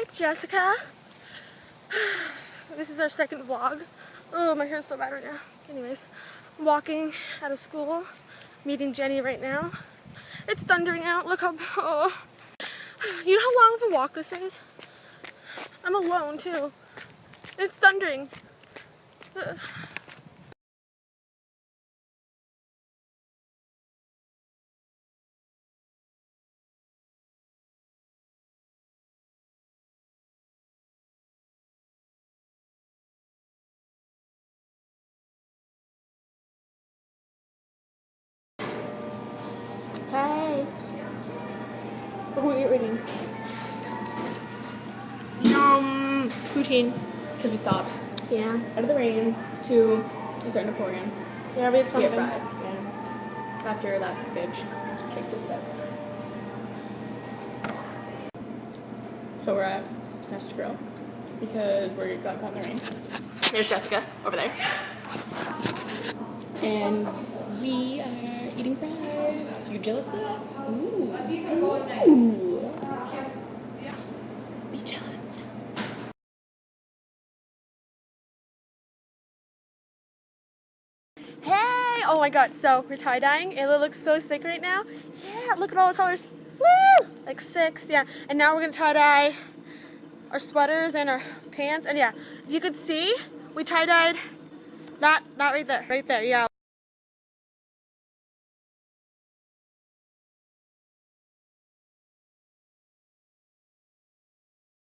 it's Jessica. This is our second vlog. Oh, my hair's so bad right now. Anyways, walking out of school, meeting Jenny right now. It's thundering out. Look how, oh. You know how long of a walk this is? I'm alone too. It's thundering. Hey. What are we eating? Yum! Poutine. Because we stopped. Yeah. Out of the rain to it's starting to pour in. Yeah, we have To get something. fries. Yeah. After that bitch kicked us out. So we're at Nest Grill because we got caught in the rain. There's Jessica over there. And we are eating fries. You jealous of that? Ooh. Ooh. Be jealous. Hey! Oh my god, so we're tie-dyeing. Ayla looks so sick right now. Yeah, look at all the colors. Woo! Like 6, yeah. And now we're gonna tie-dye our sweaters and our pants. And yeah, if you could see, we tie-dyed that right there, yeah.